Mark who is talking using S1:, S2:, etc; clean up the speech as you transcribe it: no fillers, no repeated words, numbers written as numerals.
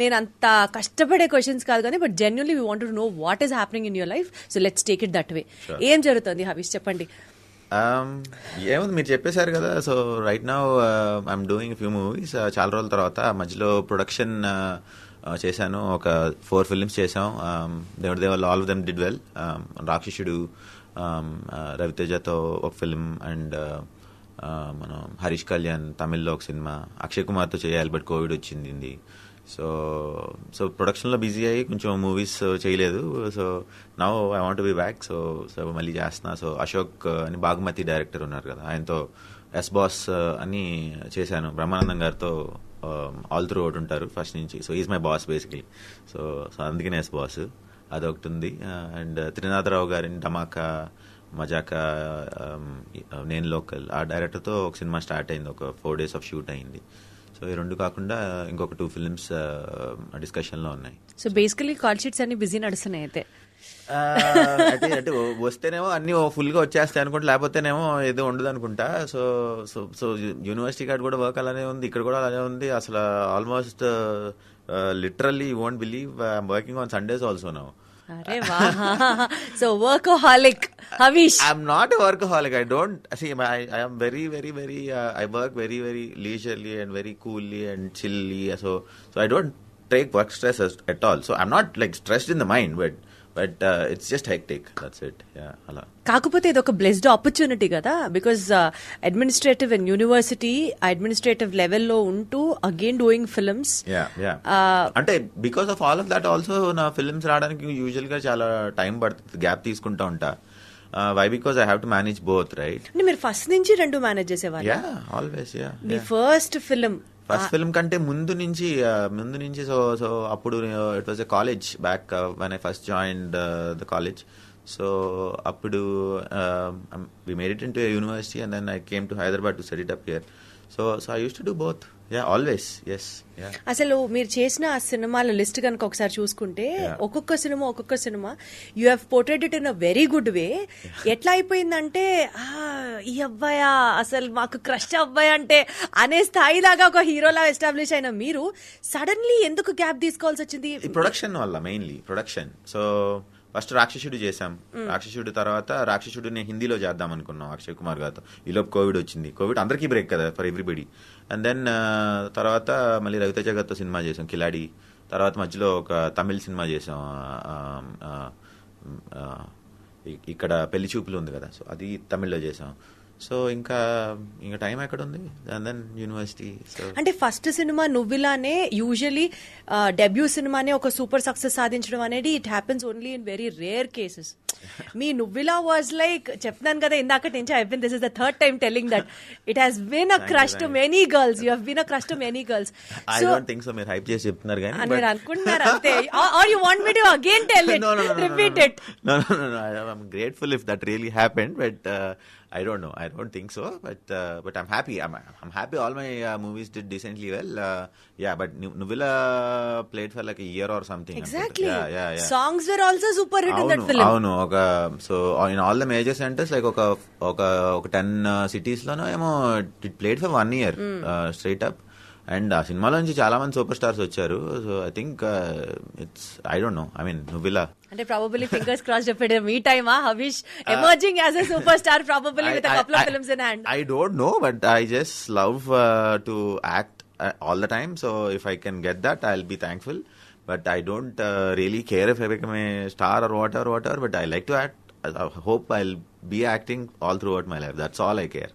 S1: నేను అంత కష్టపడే క్వశ్చన్స్ కాదు కానీ but genuinely we want to know what is happening in your life. So let's take it that way. ఏం జరుగుతుంది హవీష్, చెప్పండి.
S2: ఏముంది, మీరు చెప్పేశారు కదా. So right now I'm doing few movies. చాలా రోజుల తర్వాత మధ్యలో ప్రొడక్షన్ చేశాను. ఒక 4 ఫిల్మ్స్ చేసాం. They all of them did well. రాక్షసుడు, రవితేజతో ఒక ఫిల్మ్, అండ్ మనం హరీష్ కళ్యాణ్ తమిళ్లో ఒక సినిమా, అక్షయ్ కుమార్తో చేయాలి బట్ కోవిడ్ వచ్చింది. సో ప్రొడక్షన్లో బిజీ అయ్యి కొంచెం మూవీస్ చేయలేదు. So now I want be back. So మళ్ళీ చేస్తున్నా. సో అశోక్ అని బాగుమతి డైరెక్టర్ ఉన్నారు కదా, ఆయనతో ఎస్ బాస్ అని చేశాను. బ్రహ్మానందం గారితో ఆల్ త్రూ అవుట్ ఉంటారు ఫస్ట్ నుంచి. So is my boss basically. So అందుకనే ఎస్ బాస్ అదొకటి ఉంది. అండ్ త్రినాథరావు గారిని ధమాకా, మజాకా, నేను లోకల్, ఆ డైరెక్టర్తో ఒక సినిమా స్టార్ట్ అయింది. ఒక 4 days ఆఫ్ షూట్ అయింది. సో ఈ 2 కాకుండా ఇంకొక 2 ఫిల్మ్స్ డిస్కషన్లో ఉన్నాయి.
S1: సో బేసికలీ కాల్ షీట్స్ అన్ని బిజీ నడుస్తున్నాయి అయితే.
S2: అంటే వస్తేనేమో అన్ని ఫుల్గా వచ్చేస్తాయి అనుకుంటా, లేకపోతేనేమో ఏదో ఉండదు అనుకుంటా. So so so university card కూడా వర్క్ అలానే ఉంది, ఇక్కడ కూడా అలానే ఉంది. అసలు almost literally you won't believe I'm working on Sundays also now.
S1: అరే వాహ్. So workaholic Havish.
S2: I'm not a workaholic. I don't see. I am very, very, very. I work very, very leisurely and very coolly and chilly. So I don't take work stress at all. So I'm not like stressed in the mind, but it's just hectic. That's it. Yeah. Ala.
S1: కాకపోతే ఇది ఒక blessed opportunity కదా, because administrative and university administrative లెవెల్లో ఉంటూ again doing films.
S2: అంటే because of all of that also నా films రావడానికి usual గా చాలా టైం పడుతుంది, గ్యాప్ తీసుకుంటా ఉంటా. Why because I have to manage both, right?
S1: మీరు ఫస్ట్ నుంచి 2 మేనేజ్ చేసేవారు?
S2: Yeah, always. యా.
S1: మీ ఫస్ట్ ఫిల్మ్
S2: కంటే ముందు నుంచి సో అప్పుడు it was a college back when I first joined the college. So అప్పుడు we made it into a university and then I came to Hyderabad to set it up here. So I used to do both. Yeah, always. Yes. Yeah.
S1: అసలు మీరు చేసిన ఆ సినిమాల list కనుక ఒకసారి చూసుకుంటే ఒక్కొక్క సినిమా you have portrayed it in a very good way. ఎట్లా అయిపోయిందంటే ఈ అబ్బాయా అసలు మాకు క్రష్ అబ్బాయి అంటే అనే స్థాయి దాకా ఒక హీరోలా ఎస్టాబ్లిష్ అయిన మీరు సడన్లీ ఎందుకు గ్యాప్ తీసుకోవాల్సి వచ్చింది?
S2: ప్రొడక్షన్ వల్ల, మెయిన్లీ ప్రొడక్షన్. సో ఫస్ట్ రాక్షసుడు చేశాం. రాక్షసుడు తర్వాత రాక్షసుడు నేను హిందీలో చేద్దాం అనుకున్నాం అక్షయ్ కుమార్ గారితో. ఈలోపు కోవిడ్ వచ్చింది. కోవిడ్ అందరికీ బ్రేక్ కదా, ఫర్ ఎవ్రీబడి. అండ్ దెన్ తర్వాత మళ్ళీ రవితేజ గారితో సినిమా చేసాం, కిలాడి. తర్వాత మధ్యలో ఒక తమిళ్ సినిమా చేసాం, ఇక్కడ పెళ్లి చూపులు ఉంది కదా, సో అది తమిళ్లో చేసాం. సో ఇంకా టైం ఎక్కడ ఉంది? And then university. సో
S1: అంటే ఫస్ట్ సినిమా నువ్విలానే యూజువలీ డెబ్యూ సినిమానే ఒక సూపర్ సక్సెస్ సాధించడం అనేది it happens only in very rare cases. మీ నువ్విలా వాజ్ లైక్, చెప్తున్నాను కదా ఇందాక నుంచి, I been this is the third time telling that it has been a crush to many girls. You have been a crush to many girls.
S2: I don't think so. మీరు hype చేసి చెప్తున్నారు కానీ
S1: మీరు అనుకుంటున్నారు అంతే. Are you want me to again tell it, repeat it?
S2: No. I'm grateful if that really happened, but I don't know. I don't think so. But I'm happy. I'm happy. All my movies did decently well. Yeah, but Nuvilla played for like a year or something.
S1: Exactly.
S2: Yeah.
S1: Songs were also super hit in that film.
S2: Avunu. So in all the major centers, like oka 10 cities lono emo it played for 1 year straight up. And ఆ సినిమాలో నుంచి చాలా మంది super stars వచ్చారు. So I think it's, I don't know, I mean నువ్విలా
S1: అంటే probably fingers cross చెప్పాడు మీ టైమా Havish emerging as a super star probably with a couple of films in hand?
S2: I don't know, but I just love to act all the time. So if I can get that, I'll be thankful. But I don't really care if I become a star or whatever. But I like to act. I hope I'll be acting all throughout my life. That's all I care.